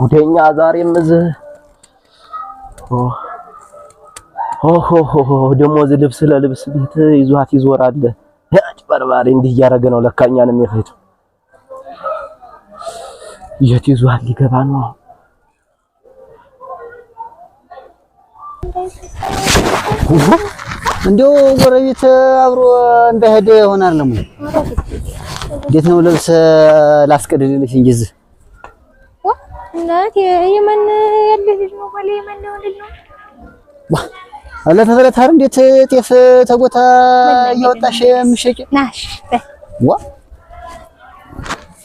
ጉደኛ ዛሬም እዚህ ደግሞ እዚህ ልብስ ለልብስ ቤት ይዟት ይዞራል። አጭበርባሪ እንዲህ እያደረገ ነው ለካ እኛንም የፈጀው። የት ይዟት ሊገባ ነው? እንደው ጎረቤት አብሮ እንዳይሄድ ይሆናል። ለምን እንዴት ነው ልብስ ላስቀድልልሽ እንጂ እዚህ እናት የማን ያለ ልጅ ነው ማለት የማን ነው ልጅ ነው? አለ ተፈለታር እንዴት ጤፍ ተጎታ እያወጣሽ የምትሸጪ ናሽ ዋ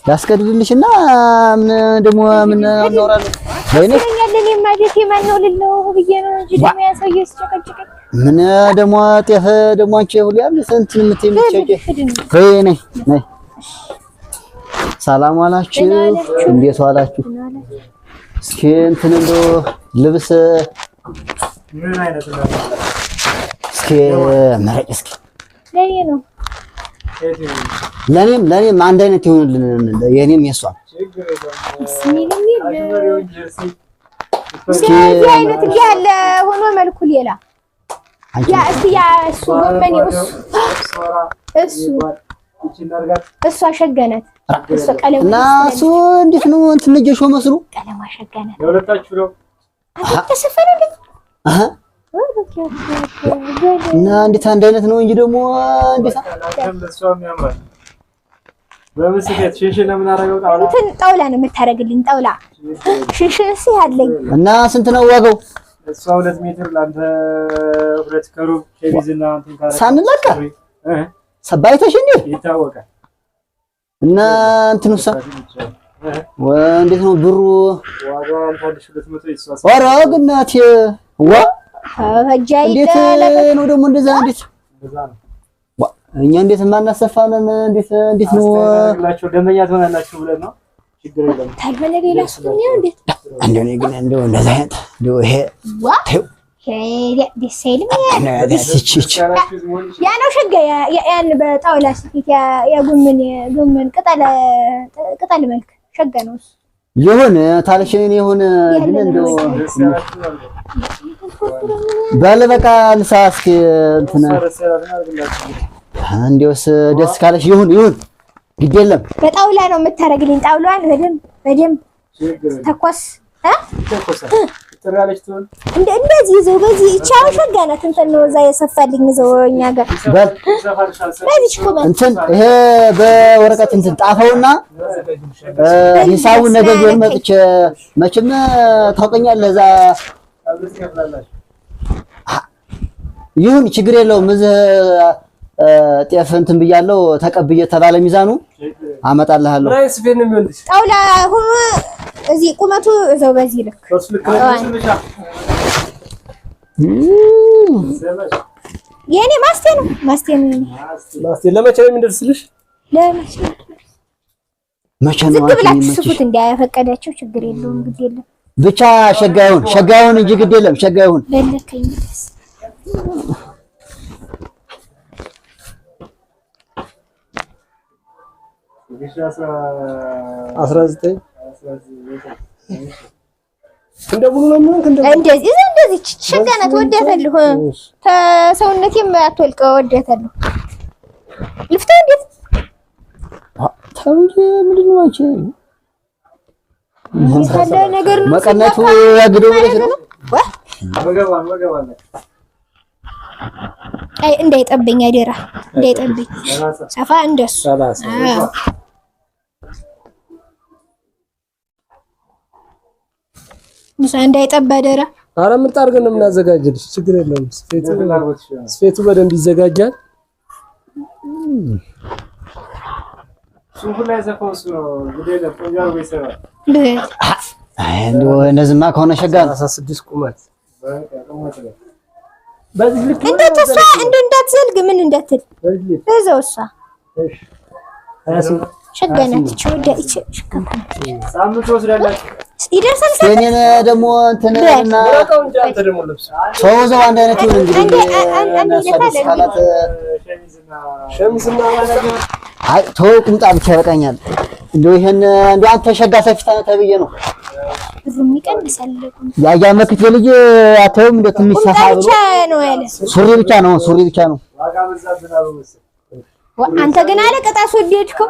ላስቀድልልሽና ምን ደግሞ ምን እናወራለን? ወይኔ ያለኝ ማጀት የማን ነው ልጅ ነው ብዬ ነው እንጂ ደግሞ ያሳየ ሲጨቀጭቅ ምን ደግሞ ጤፍ ደግሞ አንቺ ሁሉ ያለ ስንት የምትሸጪ ወይኔ ነይ ሰላም ዋላችሁ? እንዴት ዋላችሁ? እስኪ እንትን እንደው ልብስ ምን አይነት ነው? እስኪ መረቅ እስኪ ለኔ ነው ለኔም አንድ አይነት ይሆንልን የኔም የሷም እስኪ አይነት ያለ ሆኖ መልኩ ሌላ ያ እስቲ ያ እሱ ጎመኔ እሱ አሸገነት እሱ ቀለም እና እሱ እንዴት ነው እንትን ልጅሾ መስሉ ቀለም አሸገነት ለሁለታችሁ ነው ተሰፈረልኝ እና እንዴት አንድ አይነት ነው እንጂ ደግሞ እንዴት ለሷም ያምራል። በምስከት ሽንሽን ለምን አረጋው? እንትን ጣውላ ነው የምታረግልኝ ጣውላ ሽንሽንስ ያለኝ እና ስንት ነው ዋጋው? እሷ 2 ሜትር ላንተ 2 ከሩብ ሸሚዝና እንትን ካለ ሳንለካ ሰባይተሽ እንዴ ይታወቃል። እና እንትኑሳ እንዴት ነው ብሩ? ዋጋው 1200 ይሷስ ኧረ ግናቴ ዋ እንዴት ነው ደግሞ እንደዛ እንዴት ነው እኛ እንዴት ማናሰፋነን እንዴት ነው አላችሁ ደንበኛ ትሆናላችሁ ብለን ነው። ችግር የለም ታልበለ ሌላ ስቱኛ እንዴት እንደኔ ግን እንደው እንደዛ አይነት እንደው ይሄ ዋው ደስይልም ያ ነው ሸጋ ያን በጣውላ ስፊት ያ ጎመን ቅጠል መልክ ሸጋ ነው የሆነ ታለሽኔ የሆነ ግን እንደው ባለ በቃ ልሳስክ እንትና እንደውስ ደስ ካለሽ ይሁን ግድ የለም። በጣውላ ነው የምታረግልኝ ጣውላን በደንብ ተኮስ እንደዚህ ይዘው በዚህ ቻው ሸጋናት እንትን ነው እዛ የሰፋልኝ ይዘው እኛ ጋር በዚህ ኮመንት እንትን ይሄ በወረቀት እንትን ጣፈውና ሂሳቡን ነገ ቢሆን መጥቼ መቼም ታውቀኛለህ እዛ ይሁን ችግር የለውም። እዚህ ጤፍ እንትን ብያለሁ ተቀብዬ ተባለ ሚዛኑ አመጣልሃለሁ። ጣውላ ሁሉ እዚህ ቁመቱ እዛው በዚህ ልክ የኔ ማስቴ ለመቼ ነው የሚደርስልሽ? መቼ ነው ዝም ብላችሁ ስፉት እንዳያፈቀዳቸው ችግር የለውም ግድ የለም ብቻ ሸጋዩን እንጂ ግድ የለም ሸጋዩን በለከኝ እንደዚህ ሸጋናት ወዳታለሁ ተሰውነቴም አትወልቀው ወዳታለሁ ልፍታ እንዴት ታውጂ ምንድነው አንቺ ታለ ነገር ነው መቀነቱ ያግደው ብለሽ ነው ወገባ አይ እንዳይጠበኝ አደራ እንዳይጠበኝ ሰፋ እንደሱ አዎ እንዳይጠባ አደራ። ኧረ ምርጥ አድርገን ነው የምናዘጋጅልሽ ችግር የለውም። ስፌቱ በደንብ ይዘጋጃል። ሱፉ ላይ ዘፈውስ ነው ግዴለ ቆንጆ ይሰራል። እንደው እነዚህማ ከሆነ ሸጋ 16 ቁመት በዚህ ልክ እንደተሷ እንዳትዘልግ ምን እንዳትል እዛው እሷ ሸጋናት ቸውዳ እቺ ሳምንት ወስዳላችሁ ይደርሳል። የኔን ደግሞ እንትንና ሰው ዘው አንድ አይነት ይሁን እንግዲህ ሸሚዝና አይ ተው ቁምጣ ብቻ ይበቃኛል። እንደው ይሄን እንደው አንተ ሸጋ ሰፊታ ተብዬ ነው የሚቀንሳል ያያ መክት ልጅ አተውም እንደ ትንሽ ሰፋ ብሎ ነው ያለ ሱሪ ብቻ ነው ዋጋ በዛብና በመሰል አንተ ግን አለ ቀጣስ ወዲድከው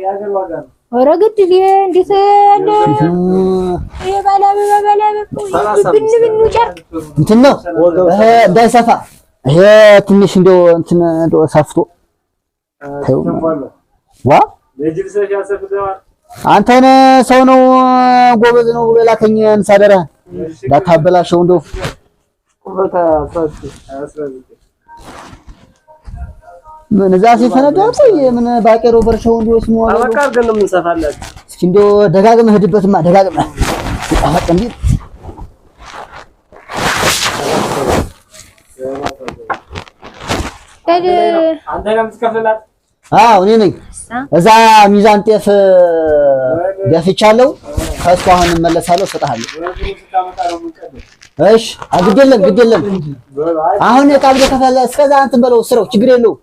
ያገር ዋጋ ነው ወረ ግድ እንዴት አለ የባላ ብን ጨርቅ እንትን ነው እንዳይሰፋ ይሄ ትንሽ እንደው ሰፍቶ ዋ ለጅልሰሽ ያሰፍደዋ አንተን ሰው ነው ጎበዝ ነው ብሎ ላከኝ እንሳደራ ዳታበላሽው እንደው ቁመታ 19 ምን እዛ ሲፈነዳ ቆይ ምን ባቄሮ በርሻው እንደውስ ነው አበቃ አድርገን ነው የምንሰፋላችሁ እስኪ እንደው ደጋግመህ ሄድበትማ ደጋግመህ አጣ እንዴ አንተ ጋር ምትከፍላት እኔ ነኝ እዛ ሚዛን ጤፍ ደፍቻለሁ ከሱ አሁን እመለሳለሁ እሰጥሃለሁ እሺ ግድ የለም አሁን የቃል ከፈለ እስከዛ አንተ በለው ስራው ችግር የለው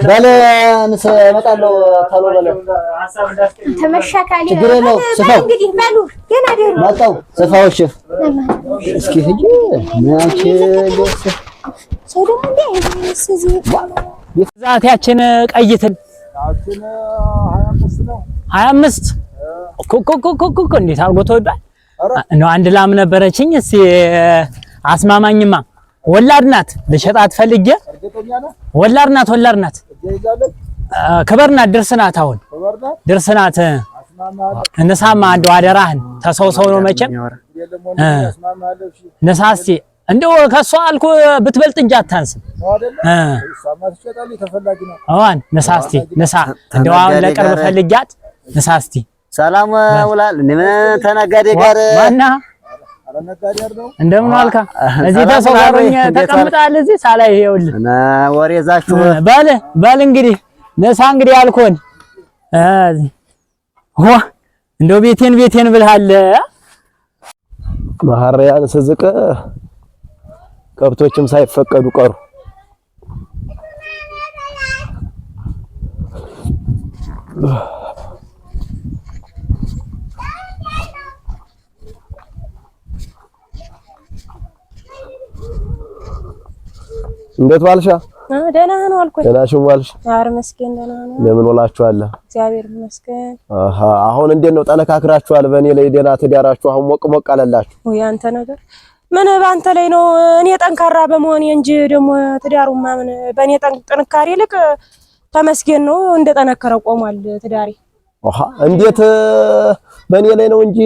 በለ እመጣለሁ ታሎ በለ ተመሻካሊ ችግር የለው ስፋው እንግዲህ ማሉ ገና ደሩ መጣው ስፋው እሺ እስኪ ሂጂ ማንቺ ሰው ደግሞ እንዴ እዚህ ዛታችን ቀይትን 25 ኮኮኮኮኮ እንዴት አርጎ ተወዷል ነው አንድ ላም ነበረችኝ እስቲ አስማማኝማ ወላድ ናት ልሸጣት ፈልጌ ወላድ ናት ከበርናት ድርስናት አሁን ድርስናት እንሳማ እንደው አደራህን ተሰው ነው መቼም ነሳስቲ እንደው ከሷ አልኩ ብትበልጥ እንጂ አታንስም አዋን ነሳስቲ ነሳ እንደው አሁን ለቅርብ ፈልጊያት ነሳስቲ ሰላም ውላል ምን ተነጋዴ ጋር ማና እንደምን ዋልካ እዚህ ተሰዋሮኝ ተቀምጣል እዚህ ሳላይ ይኸውልህ እና ወሬ ዛችሁ በል እንግዲህ ነሳ እንግዲህ አልኮን እንደው ቤቴን ብልሃል ማህሪያን ስዝቀ ከብቶችም ሳይፈቀዱ ቀሩ እንዴት ዋልሻ ደህና ነው አልኩኝ ደህናሽም ዋልሽ ዛሬ መስገን ደህና ነው ለምን ወላችኋል እግዚአብሔር ይመስገን አሁን እንዴት ነው ጠነካክራችኋል በእኔ ላይ ደህና ትዳራችሁ አሁን ሞቅ አለላችሁ ወይ አንተ ነገር ምን ባንተ ላይ ነው እኔ ጠንካራ በመሆን እንጂ ደግሞ ትዳሩማ ምን በእኔ ጥንካሬ ልክ ተመስገን ነው እንደጠነከረ ቆሟል ትዳሬ እንዴት በእኔ ላይ ነው እንጂ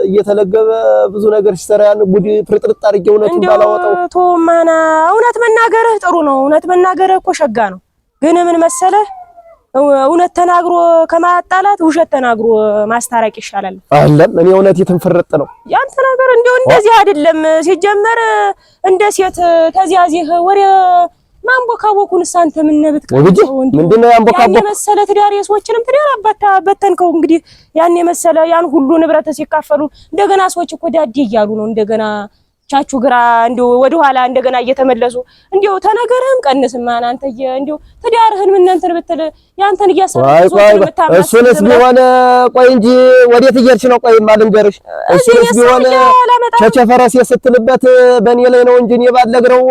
እየተለገበ ብዙ ነገር ሲሰራ ያን ጉድ ፍርጥርጥ አድርጌው እውነቱን ባላወጣው ቶማና እውነት መናገርህ ጥሩ ነው እውነት መናገርህ እኮ ሸጋ ነው ግን ምን መሰለህ እውነት ተናግሮ ከማጣላት ውሸት ተናግሮ ማስታረቅ ይሻላል አይደለም እኔ እውነት የተንፈረጠ ነው ያንተ ነገር እንደዚህ አይደለም ሲጀመር እንደ ሴት ተዚያዚህ ወሬ ማንቦካቦኩንስ አንተ ምን ነብትከው ምንድነው ያንቦካቦክ ያን መሰለ ትዳር የሰዎችንም ትዳር በተንከው እንግዲህ ያን መሰለ ያን ሁሉ ንብረት ሲካፈሉ እንደገና ሰዎች እኮ ዳዴ እያሉ ነው እንደገና ቻቹ ግራ እንደው ወደ ኋላ እንደገና እየተመለሱ እንደው ተነገርህም ቀንስማ አንተ እንደው ትዳርህን ምን እንትን ብትል ያንተን እያሰብኩ እሱንስ ቢሆን ቆይ እንጂ ወዴት እየሄድሽ ነው ቆይ ማልንገርሽ እሱንስ ቢሆን ቸቸፈረስ ስትልበት በእኔ ላይ ነው እንጂ እኔ ባለግረው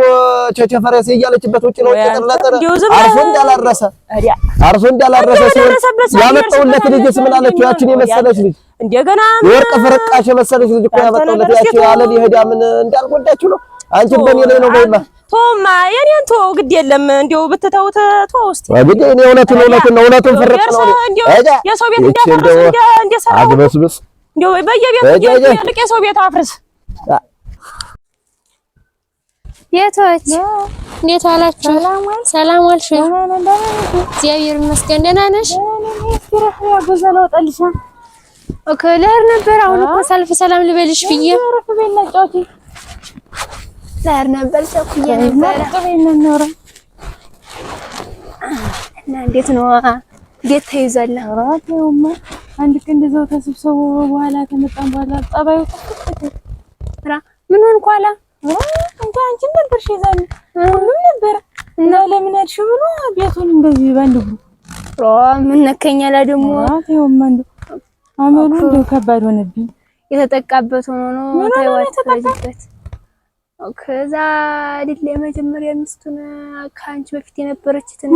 ቸቸፈረስ እያለችበት ውጪ ነው ተጠለጠረ አርሶ እንዳላረሰ ሲሆን ያመጣውለት ልጅስ ምን አለችው ያችን የመሰለች ልጅ እንደገና ወርቅ ፍርቃሽ የመሰለች ልጅ እኮ ያመጣውለት ያቺ ያለል ይሄዳ ምን እንዳልጎዳችሁ ነው አንቺ በእኔ ላይ ነው በይማ ቶማ የኔን ቶ ግድ የለም እንደው ብትተውት ቶ ውስጥ ግድ እኔ እውነቱን ፍርቅ ነው የሰው ቤት እንዳፈርስ እንደሰራው አግበስብስ እንደው በየቤቱ ያለቀ የሰው ቤት አፍርስ ቤቶች እንዴት ዋላችሁ? ሰላም ዋልሽ? እግዚአብሔር ይመስገን። ደህና ነሽ? ኦኬ ለር ነበር። አሁን እኮ ሰልፍ ሰላም ልበልሽ ብዬ ለር ነበር ሰኩዬ ነበር እና እንዴት ነው እንዴት ተይዟል? አራቴውማ አንድ ቀን እንደዛው ተሰብሰቡ በኋላ ተመጣን በኋላ ጠባዩ ራ ምን ሆንኳላ እንዴ አንቺ ነበርሽ ይዛል ሁሉም ነበር እና ለምን አልሽ ብሎ ቤቱን እንደዚህ ባንዱ ምን ነከኛላ ደግሞ አራቴውማ አመሉ እንደው ከባድ ሆነብኝ። የተጠቃበት ሆኖ ነው ታይዋት ተፈጅበት። ከዛ አይደል የመጀመሪያ ሚስቱን ካንቺ በፊት የነበረችትን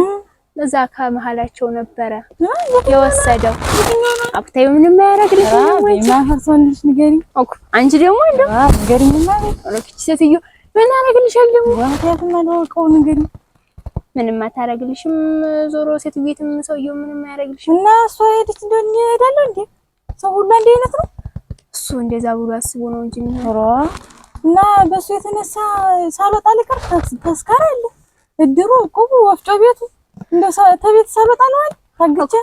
ለዛ ከመሃላቸው ነበረ የወሰደው። አክታዩ ምንም ያያረግልሽ ወይ ማፈርሶንልሽ ንገሪ እኮ አንቺ ደግሞ እንደው ንገሪኝማ ረክቺ ሴትዮ ምን አረግልሻል ደግሞ ዋታያትና ለወቀው ንገሪ ምንም አታረግልሽም። ዞሮ ሴትዮይቱም ሰውየው ምንም ያረግልሽም እና እሷ ሄደች እንደሆነ ይሄዳለሁ እንዴ ሰው ሁሉ አንድ አይነት ነው። እሱ እንደዛ ብሎ አስቦ ነው እንጂ ኖሮ እና በሱ የተነሳ ሳልወጣ ልቀር ተስካራ አለ እድሩ እቁቡ ወፍጮ ቤቱ እንደዛ ተቤት ሳልወጣ ነው አይደል ታግቼ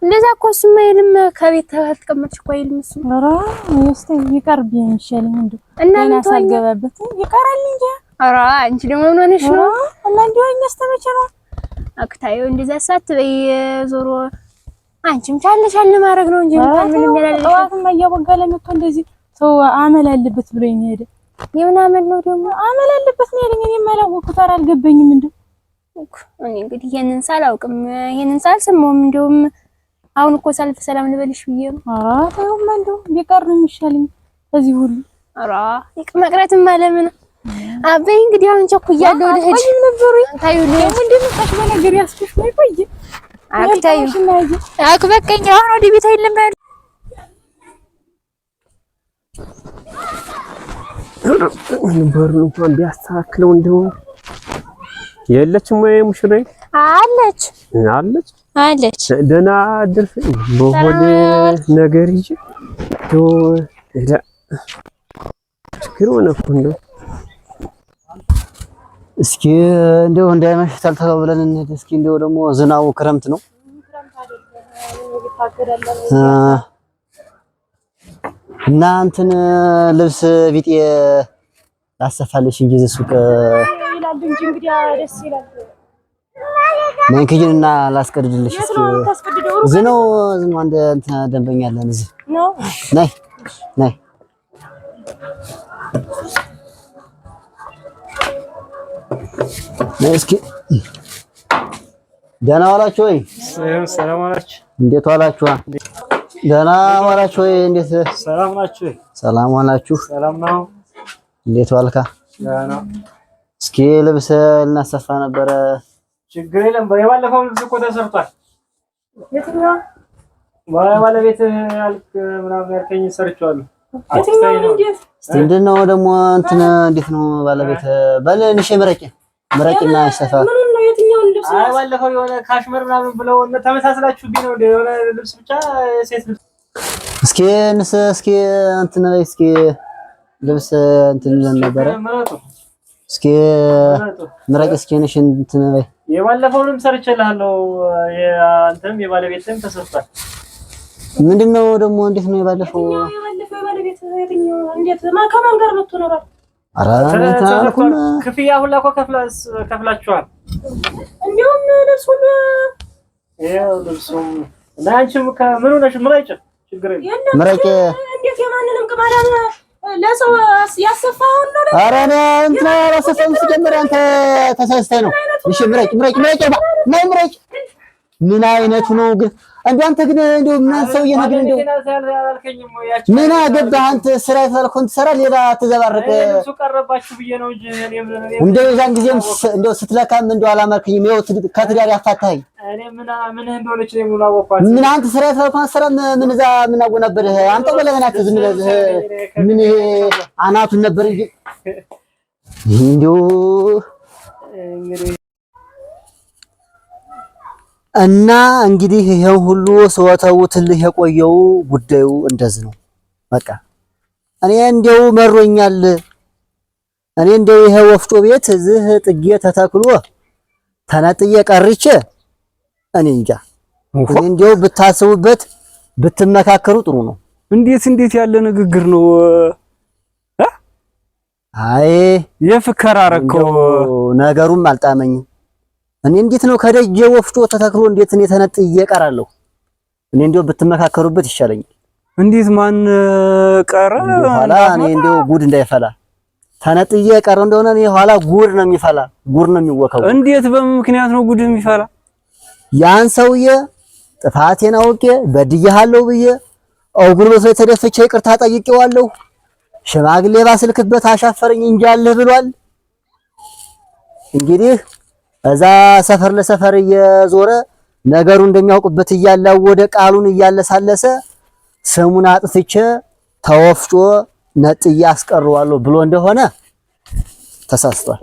እንደዛ እኮ እሱማ ይልም ከቤት ተቀመጥሽ እኮ ይልም እሱ ኧረ እስቲ ይቀርብ ይሻለኝ እንደው እና ሳልገባበት ይቀራል እንጂ ኧረ አንቺ ደግሞ ምን ሆነሽ ነው እና እንደው እኛስተመቸ ነው አክታዩ እንደዛ ሳትበይ ዞሮ አንቺም ቻለሻል ማድረግ ነው እንጂ ምንም ያላለሽ ጠዋትም እያወጋለ መጥቶ እንደዚህ ሰው አመል አለበት ብሎኝ ሄደ። የምን አመል ነው ደግሞ አመል አለበት ነው ያለኝ። እኔ ማላወኩት አልገባኝም እንደው እኔ እንግዲህ ይሄንን ሳላውቅም ይሄንን ሳልሰማውም እንደውም አሁን እኮ ሳልፍ ሰላም ልበልሽ ብዬ ነው። ኧረ ተውማ እንደው ቢቀር ነው የሚሻለኝ እዚህ ሁሉ ኧረ መቅረትም አለምን አበይ እንግዲህ አሁን ቸኩያለሁ ልሄድ ቆይ ነበሩ ታዩልኝ እንደምን ታሽ ነገር ያስኩሽ ነው ቆይ አክታዩ አክበቀኝ አሁን ወደ ቤት አይደለም ባል በሩ እንኳን ቢያስተካክለው እንደው የለችም ወይ ሙሽራዬ አለች ደህና አድርፍ በሆነ ነገር ይዤ ዶ እዳ ችግር ሆነ እኮ እንደው እስኪ እንደው እንዳይመሽ ታልተው ብለን እንሂድ። እስኪ እንደው ደግሞ ዝናቡ ክረምት ነው እና እንትን ልብስ ቢጤ ላሰፋልሽ እንጂ ሱቅ ይላል እንጂ እንግዲህ ደስ ይላል። መንከጅንና ላስቀድድልሽ እስኪ ዝናው አንድ እንትን ደንበኛ አለን እዚህ ነው። ነይ እስኪ ደህና ዋላችሁ ወይ? ሰላም ዋላችሁ። እንዴት ዋላችሁ? ደህና ዋላችሁ ወይ? እንዴት ሰላም ናችሁ? ሰላም ዋላችሁ? ሰላም ነው። እንዴት ዋልካ? ደህና። እስኪ ልብስ ልናሰፋ ነበረ። ችግር የለም። የባለፈው ልብስ እኮ ተሰርቷል። የትኛው ባለቤት ያልክ ምናምን ያልከኝ ሰርቻለሁ። የትኛው እንዴት ምንድን ነው ደግሞ እንትን እንዴት ነው ባለቤት በልንሽ ምረቂና ይሰፋ ምን ነው የትኛው ልብስ? አይ ባለፈው የሆነ ካሽመር ምናምን ብለው ተመሳስላችሁብኝ ነው የሆነ ልብስ ብቻ ሴት ልብስ። እስኪ እንትን ላይ እስኪ ልብስ እንትን ነበረ እስኪ ምረቂ እስኪ ነሽ እንትን ላይ የባለፈውንም ሰርቼልሃለሁ። አንተም የባለቤትም ተሰርቷል። ምንድነው ደግሞ እንዴት ነው የባለፈው ባለቤት የትኛው እንዴት ከማን ጋር መጥቶ ነው? ኧረ ታልኩም ክፍያ ሁላ እኮ ከፍላችኋል። እንደውም ልብስ ሁሉ ይኸው ልብሱም እና አንቺም ከምኑ ነሽ ምራጭ ችግር የለም ምራጭ እንዴት የማንንም ቅማዳም ለሰው ያሰፋው ነው? ኧረ እኔ እንትን አላሰፋም። ሲጀምር አንተ ተሳስተህ ነው። እሺ ምራጭ ምን አይነቱ ነው ግን? እንዴ አንተ ግን እንደው ምን ሰውዬ ነህ ግን? እንደው ምን አገባህ አንተ? ስራ ያልከውን ትሰራ ሌላ ተዘባረቀ። እሱ ቀረባችሁ ብዬ ነው እንጂ እንደው የዛን ጊዜም እንደው ስትለካም እንደው አላመርክኝም። ይኸው ከትዳር ያፋታኸኝ እኔ ምን እንደሆነች ነው የምናወጣው። ምን አንተ ስራ ያልከውን አሰራ ምን እዛ ምን አጎነበርህ አንተ? ወለገናት ዝም ብለህ ምን አናቱን ነበር እንጂ እንደው እና እንግዲህ ይሄው ሁሉ ሰውተውትልህ የቆየው ጉዳዩ እንደዚህ ነው። በቃ እኔ እንደው መሮኛል። እኔ እንደው ይሄ ወፍጮ ቤት እዚህ ጥጌ ተተክሎ ተነጥዬ ቀርቼ እኔ እንጃ። እኔ እንደው ብታስቡበት ብትመካከሩ ጥሩ ነው። እንዴት ያለ ንግግር ነው? አይ የፍከራ አረከው ነገሩም አልጣመኝም። እኔ እንዴት ነው ከደጀ ወፍጮ ተተክሎ እንዴት እኔ ተነጥዬ እቀራለሁ? እኔ እንደው ብትመካከሩበት ይሻለኛል። እንዴት ማን ቀረ? ኋላ እኔ እንደው ጉድ እንዳይፈላ ተነጥዬ ቀረ እንደሆነ እኔ ኋላ ጉድ ነው የሚፈላ፣ ጉድ ነው የሚወከው። እንዴት በምን ምክንያት ነው ጉድ የሚፈላ? ያን ሰውዬ ጥፋቴን አውቄ በድዬሃለሁ ብዬ ጉልበቱ ላይ ተደፍቼ ይቅርታ ጠይቄዋለሁ። ሽማግሌ ባስልክበት አሻፈረኝ እንጂ አለህ ብሏል። እንግዲህ እዛ ሰፈር ለሰፈር እየዞረ ነገሩ እንደሚያውቅበት እያላወደ ቃሉን እያለሳለሰ ስሙን አጥፍቼ ተወፍጮ ነጥዬ አስቀረዋለሁ ብሎ እንደሆነ ተሳስቷል።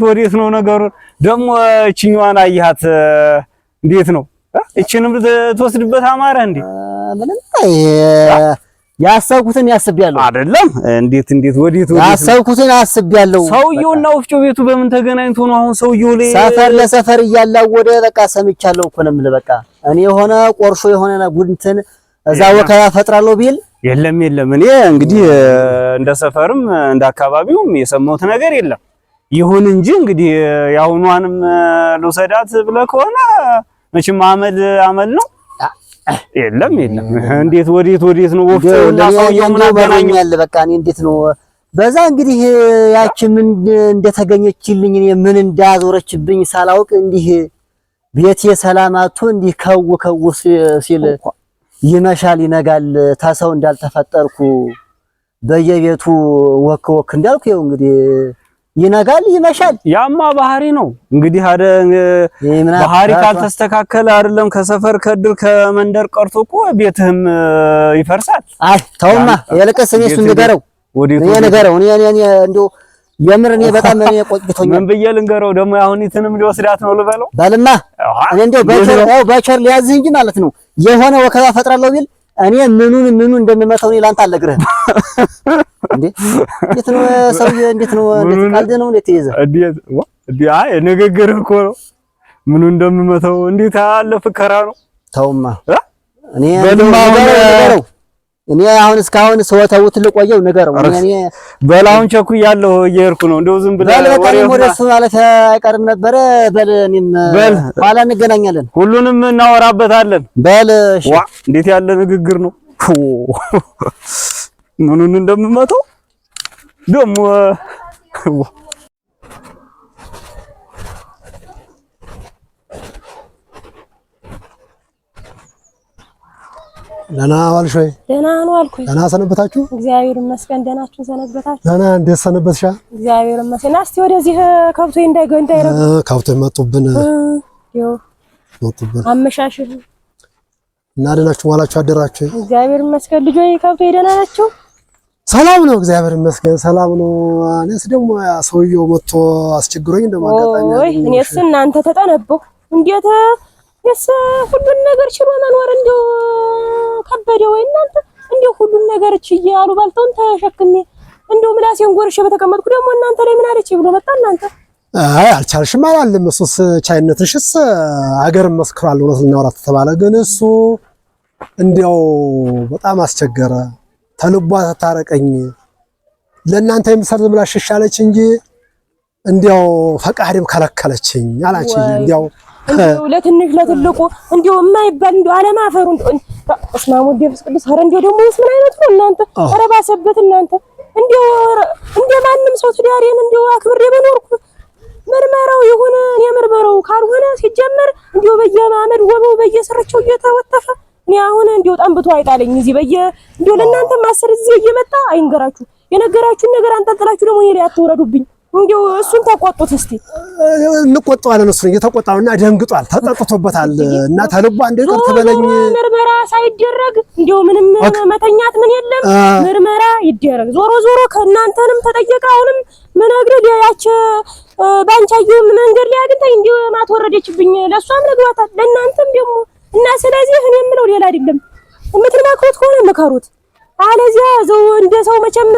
ወዴት ነው ነገሩ? ደግሞ እቺኛዋን አያት እንዴት ነው? እቺንም ተወስድበት አማረ እንዴ? ምንም ያሰብኩትን ያስብያለሁ አይደለም። እንዴት ወዴት ያሰብኩትን አስብያለሁ። ሰውየውና ወፍጮ ቤቱ በምን ተገናኝቶ ነው አሁን? ሰውየው ላይ ሰፈር ለሰፈር እያላወደ በቃ ሰምቻለሁ እኮ ነው የምልህ። በቃ እኔ የሆነ ቆርሾ የሆነ ጉድንትን እዛ ወከራ ፈጥራለሁ ቢል የለም። እኔ እንግዲህ እንደ ሰፈርም እንደ አካባቢውም የሰማሁት ነገር የለም። ይሁን እንጂ እንግዲህ ያሁኗንም ልውሰዳት ብለህ ከሆነ መቼም አመል ነው። የለም እንዴት ወዴት ነው ወፍጮውና ሰውየው ምን አገናኛል? በቃ እኔ እንዴት ነው በዛ እንግዲህ ያቺ ምን እንደተገኘችልኝ እኔ ምን እንዳዞረችብኝ ሳላውቅ እንዲህ ቤቴ ሰላማቱ እንዲህ ከው ሲል ይመሻል ይነጋል ታሰው እንዳልተፈጠርኩ በየቤቱ ወክ እንዳልኩ ይኸው እንግዲህ ይነጋል ይመሻል። ያማ ባህሪ ነው እንግዲህ አደ ባህሪ ካልተስተካከለ አይደለም ከሰፈር ከድር ከመንደር ቀርቶ እኮ ቤትህም ይፈርሳል። አይ ተውማ የለቀስ እኔ እሱን ንገረው እኔ እንደው የምር እኔ በጣም እኔ ቆጥቶኛል። ምን ብዬ ልንገረው ደግሞ አሁኒትንም ሊወስዳት ነው ልበለው ባልማ እኔ እንደው በቸር ሊያዝህ እንጂ ማለት ነው የሆነ ወከባ ፈጥራለሁ ቢል እኔ ምኑን እንደምመታው እኔ ላንተ አልነግርህም። እንዴ እንዴት ነው ሰውዬ? እንዴት ነው ቀልድ ነው? እንዴት ይዘ አይ ንግግርህ እኮ ነው። ምኑ እንደምመታው እንዴት አለ ፍከራ ነው። ተውማ እኔ አሁን እስካሁን ሰውተውት ልቆየው ነገረው። እኔ በላውን ቸኩያለሁ እየሄድኩ ነው። እንደው ዝም ብለህ ወደሱ ማለት አይቀርም ነበረ። እኔም ኋላ እንገናኛለን፣ ሁሉንም እናወራበታለን። እሺ። እንዴት ያለ ንግግር ነው! ምኑን እንደምመታው ደግሞ ደህና ዋልሽ ወይ? ደህና ነው አልኩኝ። ደህና ሰነበታችሁ? እግዚአብሔር ይመስገን። ደህናችሁን ሰነበታችሁ? ደህና። እንዴት ሰነበትሻ? እግዚአብሔር ይመስገን። እስቲ ወደዚህ ከብቶኝ እንዳይረዱ ከብቶኝ መጡብን አመሻሽ እና ደህናችሁ ዋላችሁ አደራችሁ? እግዚአብሔር ይመስገን። ልጆች ከብቶኝ ደህና ናቸው? ሰላም ነው፣ እግዚአብሔር ይመስገን ሰላም ነው። እኔስ ደግሞ ሰውየው መጥቶ አስቸግሮኝ እንደማጋጣሚ እኔስ እናንተ ተጠነበው እንዴት ሁሉን ነገር ችሎ መኖር እንደው ከበደ ወይ እናንተ? እንደው ሁሉን ነገር ችያሉ ባልተውን ተሸክሜ እንደው ምላሴን ጎርሼ በተቀመጥኩ ደግሞ እናንተ ላይ ምን አለች ብሎ መጣ። እናንተ አይ አልቻልሽም አላለም። እሱስ ቻይነትሽስ አገር መስክራል። እውነት ልናወራ ተባለ፣ ግን እሱ እንደው በጣም አስቸገረ። ተልቧ ተታረቀኝ ለእናንተ የምሰርዝ ብላ ሽሻለች እንጂ እንደው ፈቃድም ከለከለችኝ አላች። እንደው ለትንሽ ለትልቁ እንደው የማይባል እንደው አለማፈሩ እንደው እስማሙ ደብስ ቅዱስ ኧረ እንደው ደግሞ ምን አይነት ነው እናንተ? ኧረ ባሰበት እናንተ እንደው እንደማንም ሰው ትዳሬን እንደው አክብሬ በኖርኩ ምርመራው ይሁን እኔ ምርመራው ካልሆነ ሲጀመር እንደው በየማመድ ወበው በየስርቸው እየተወተፈ እኔ አሁን እንደው ጠንብቶ አይጣለኝ እዚህ እንደው ለእናንተ ማሰር እዚህ እየመጣ አይንገራችሁ። የነገራችሁን ነገር አንጠልጥላችሁ ደግሞ እኔ ላይ አትወረዱብኝ። እንደው እሱን ተቆጡት እስቲ። እንቆጣዋለን። እሱን እየተቆጣውና ደንግጧል፣ ተጠጥቶበታል እና ተልቧ እንደቀር ትበለኝ ምርመራ ሳይደረግ እንደው ምንም መተኛት ምን የለም። ምርመራ ይደረግ። ዞሮ ከእናንተንም ተጠየቀ። አሁንም ምነግርህ ያች ባንቻየው መንገድ ላይ አግኝታኝ እንደው ማትወረደችብኝ ለሷም ነግሯታል፣ ለእናንተም ደግሞ እና ስለዚህ እኔ የምለው ሌላ አይደለም። የምትመክሩት ከሆነ ምከሩት፣ አለዚያ ዘው እንደ ሰው መቼም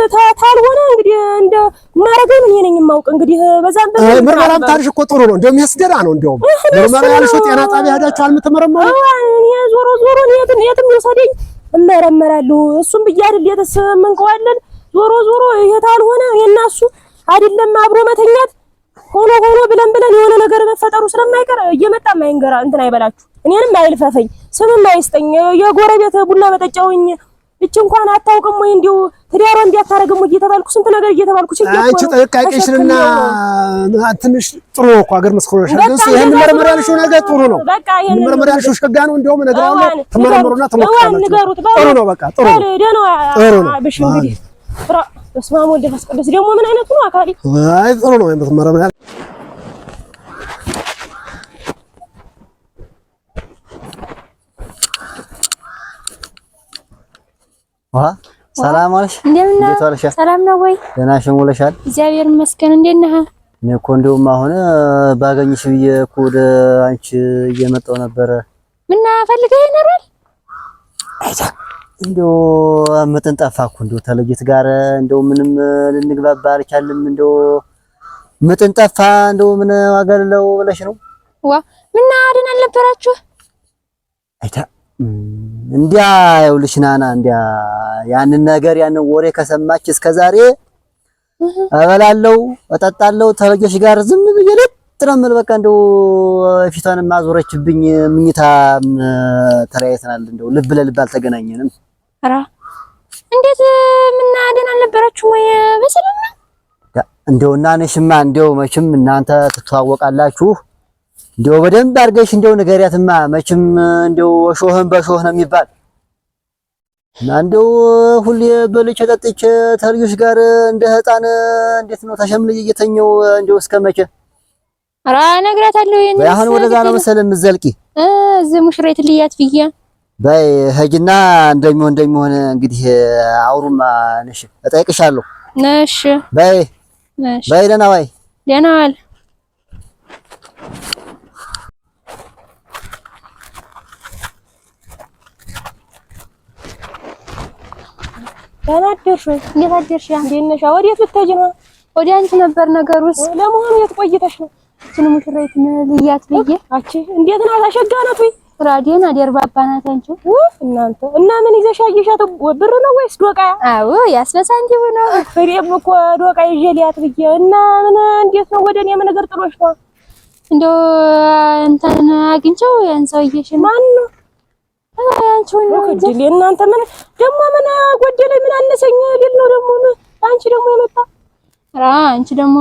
ታልሆነ እንግዲህ እንደ ማረገው እኔ ነኝ የማውቅ። እንግዲህ በዛም ምርመራም ታሪሽ እኮ ጥሩ ነው። እንደውም ያስደራ ነው። እንደውም ምርመራ ያልሽው ጤና ጣቢያ ሄዳችሁ አልምትመረመሩ? እኔ ዞሮ የትም ይወሰደኝ እመረመራለሁ። እሱም ብዬ አይደል የተሰመንከዋለን። ዞሮ ይሄ ታልሆነ የናሱ አይደለም አብሮ መተኛት ሆኖ ብለን የሆነ ነገር መፈጠሩ ስለማይቀር እየመጣ ማይንገራ እንትን አይበላችሁ፣ እኔንም አይልፈፈኝ፣ ስምም አይስጠኝ። የጎረቤት ቡና መጠጫውኝ እቺ እንኳን አታውቅም ወይ እንዲው ትዳሯ እንዲያታረግም ወይ እየተባልኩ ስንት ነገር እየተባልኩ ችግር አንቺ ጠንቃቄሽንና ትንሽ ጥሩ እኮ አገር መስክሮሻል። ግን ይሄን መርመር ያልሽው ነገር ጥሩ ነው። መርመር ያልሽው ሸጋ ነው። እንደውም ነግራለሁ ተመረምሩና ተመክራላችሁ። ጥሩ ነው። በቃ ጥሩ ነው። ጥሩ ነው። ብሽ እንግዲህ በስመ አብ ወወልድ ወመንፈስ ቅዱስ ደግሞ ምን አይነቱ ነው አካሊ? አይ ጥሩ ነው። መርመር ሰላም አለሽ? እንዴት ዋልሽ? ሰላም ነው ወይ? ደህና ሽን ውለሻል? እግዚአብሔር ይመስገን። እንዴት ነህ? እኔ እኮ እንደውም አሁን ባገኝሽ ብዬ እኮ ወደ አንቺ እየመጣሁ ነበረ። ምን ፈልገህ ይኖራል? አይታ እንደው መጠን ጠፋ እኮ እንደው ተለይት ጋር እንደው ምንም ልንግባባ አልቻልንም። እንደው መጠን ጠፋ። እንደው ምን ዋጋ አለው ብለሽ ነው? ዋ ምን አደን አልነበራችሁ? አይታ እንዲያ ይኸውልሽ ናና እንዲያ ያንን ነገር ያንን ወሬ ከሰማች እስከዛሬ እበላለሁ እጠጣለሁ ተለጆች ጋር ዝም ብዬ ለጥረምል በቃ እንደው ፊቷንም አዞረችብኝ። ምኝታ ተራይተናል። እንደው ልብ ለልብ አልተገናኘንም። አራ እንዴት ምን አደን አልነበራችሁ ወይ? በሰላም ነው እንደው እና ነሽማ እንደው መቼም እናንተ ትተዋወቃላችሁ። እንደው በደንብ አድርገሽ እንደው ንገሪያትማ። መቼም እንደው ሾህን በሾህ ነው የሚባል እና እንደው ሁሌ በልቼ ጠጥቼ ተልጆች ጋር እንደ ህፃን እንዴት ነው ተሸምልዬ እየተኘው እንደው እስከመቼ? አራ ነግራታለሁ። አሁን ወደዛ ነው መሰለኝ የምትዘልቂ እዚህ ሙሽራይት ልያት ብዬ በይ ሂጂና እንደሚሆን እንግዲህ አውሩማ ነሽ እጠይቅሻለሁ። ነሽ በይ ነሽ በይ ደህና ዋይ ደህና ዋል። ደህና አደርሽ? እንዴት አደርሽ? እንዴት ነሽ? ወዴት ብትሄጂ ነው? ወደ አንቺ ነበር ነገሩስ። ለመሆኑ የት ቆይተሽ ነው? እችን ሙሽራይት ልያት ብዬ። አቺ እንዴት ናት? አሸጋናት ወይ? ራዲዮን አደርባባ ናት። አንቺ እናንተ እና ምን ይዘሽ አየሻት? ብር ነው ወይስ ዶቃ? አዎ ያስበሳንቲው ነው። ፍሬም እኮ ዶቃ ይዤ ልያት ብዬ እና ምን እንዴት ነው ወደ እኔ ምን ነገር ጥሎሽ ነው? እንደው እንትን አግኝቼው ያን ሰውዬሽ ማን ነው? አንቺው ነው እንጂ እናንተ ምን ደግሞ ምን ጎደለኝ ምን አነሰኝ ሊል ነው ደግሞ አንቺ ደግሞ የመጣ አንቺ ደግሞ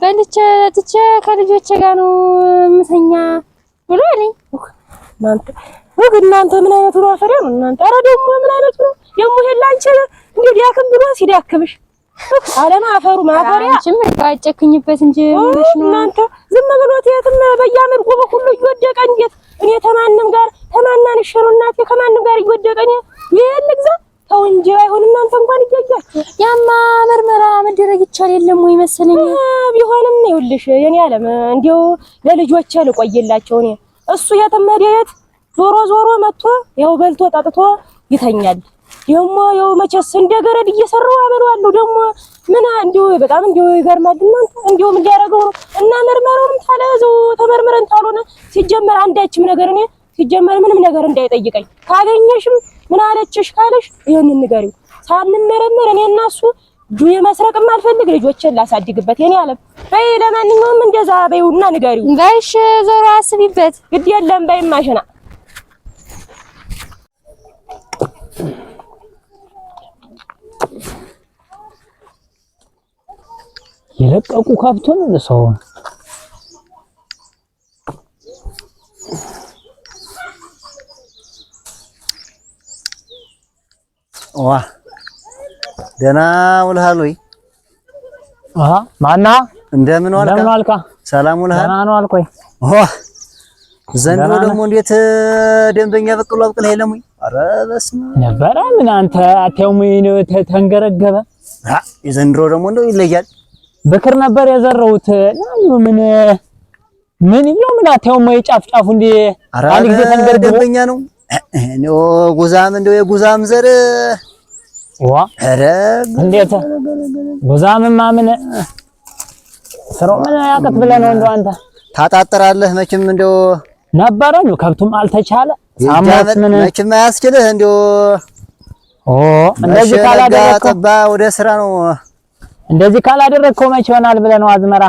በልቼ ትቼ ከልጆቼ ጋር ነው ምተኛ ብሎ አለኝ። እናንተ ምን አይነቱ ነው አፈሪያ ነው እናንተ? ኧረ ደግሞ ምን አይነቱ ነው ደግሞ ይሄን አንቺ እንዴ ዲያክም ብሎ ሲዳክብሽ አለማ አፈሩ ማፈሪያ አንቺም ተዋጨክኝበት እንጂ ምንሽ ነው እናንተ ዝም ብሎት የትም በያመር ጎበ ሁሉ እየወደቀ እንዴት እኔ ተማንም ጋር ተማናንሽ ነው እናቴ ከማንም ጋር እየወደቀኝ ይሄን ልግዛ ተው እንጂ አይሆን እናንተ እንኳን እያያችሁ ያማ ምርመራ መደረግ ይቻል የለም ወይ መሰለኝ። ቢሆንም ይኸውልሽ የኔ ዓለም እንዲያው ለልጆቼ ልቆይላቸው እኔ እሱ የተመደየት ዞሮ መጥቶ ያው በልቶ ጠጥቶ ይተኛል። ደግሞ ያው መቼስ እንደገረድ እየሰራው አበለዋለሁ። ደግሞ ምን እንዲው በጣም እንዲው ይገርማል። እናንተ እንዲው ምን ያደርገው ነው እና መርመሩም ታለዘው ተመርመረን ታልሆነ ሲጀመር አንዳችም ነገር እኔ ሲጀመር ምንም ነገር እንዳይጠይቀኝ ካገኘሽም ምን አለችሽ ካለሽ ይሄንን ንገሪው። ሳንመረመር እኔ እና እሱ ዱየ መስረቅም አልፈልግ ልጆችን ላሳድግበት የኔ ዓለም በይ። ለማንኛውም እንደዛ በይውና ንገሪው። ጋይሽ ዞሮ አስቢበት ግድ የለም በይ ማሽና የለቀቁ ከብቱን ሰው ዋ ደህና ውለሃል ወይ? ማና እንደምን ዋልካ? እንደምን ዋልካ? ሰላም ውለሃል? ደህና ነው አልኩኝ። ዘንድሮ ደግሞ እንዴት ደንበኛ በቅሎ አብቅል አይለም ወይ? ኧረ በስመ አብ ነበረ ምን አንተ አቴው ምን ተንገረገበ። የዘንድሮ ደግሞ እንደው ይለያል። በክር ነበር የዘራሁት ምን ይብለው ምን አቴው ምን ጫፍጫፉ እንዴ አንድ ጊዜ ተንገረገበ። ደንበኛ ነው ነው ጉዛም እንደው የጉዛም ዘር ዋ ኧረ እንዴት ጉዛምማ ምን ስራው ምን ያቀት ብለህ ነው እንደው አንተ ታጣጥራለህ መቼም እንደው ነበረ ነው ከብቱም አልተቻለ ሳሞት ምን መቼም አያስችልህ እንደው እንደዚህ ካላደረከው ወደ ስራ ነው እንደዚህ ካላደረከው መቼ ይሆናል ብለህ ነው አዝመራ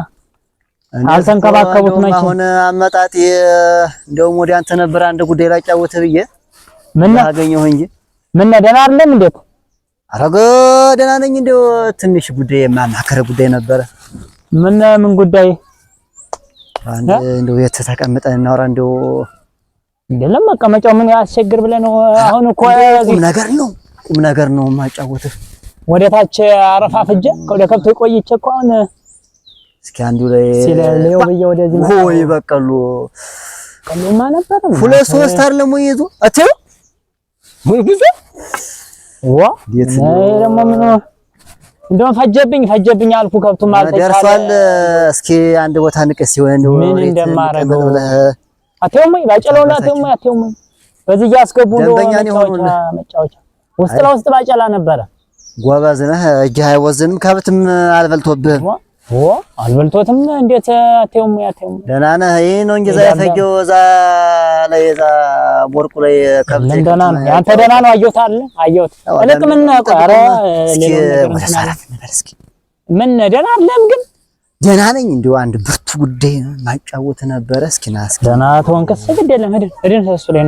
አልተንከባከቡት መቼ አሁን አመጣጥ እንደውም ወዲያ አንተ ነበር አንድ ጉዳይ ላጫውትህ ብዬ ምን አገኘሁ እንጂ ምን ደህና አይደለም እንዴት? አረገ ደህና ነኝ። እንደው ትንሽ ጉዳይ የማማከረ ጉዳይ ነበረ። ምን ጉዳይ? አንድ እንደው የት ተቀምጠን እናወራ። እንደው እንደለም መቀመጫው ምን ያስቸግር ብለህ ነው? አሁን እኮ ቁም ነገር ነው የማጫወትህ። ወደ ታች አረፋ ፍጀ ወደ ከብቶ ቆይቼ እኮ አሁን እስኪ አንዱ ላይ ሲለሌው በየ ወደዚህ ነው ወይ በቀሉ ቀሉማ ነበር። ሁለት ሶስት አይደለም ወይ ይዞ አትው ምን ጊዜ ዋ ደግሞ ምን እንደውም ፈጀብኝ አልኩ። ከብቱ ማለት ደርሷል። እስኪ አንድ ቦታ ንቀስ ይሆን እንደው ምን እንደማረገው አትውም ባጨላውና አትውም በዚህ ያስገቡ ነው መጫወቻ ውስጥ ለውስጥ ባጨላ ነበረ። ጎበዝ ነህ። እጅህ አይወዝንም። ከብትም አልበልቶብህም። አልበልቶትም። እንዴት አትውም ደህና ነህ? ይሄ ነው እንጂ እዛ የፈጀው እዛ ላይ እዛ ቦርቁ ላይ ከብት ደህና ነው። ያንተ ደህና ነው። አየሁት እልቅ ምን ቆይ ኧረ ምን ደህና አይደለም ግን ደህና ነኝ። እንደው አንድ ብርቱ ጉዳይ ማጫወት ነበረ። እስኪ ና እስኪ ደህና ተወንከስ ግድ የለም ሄደን እሱ ላይ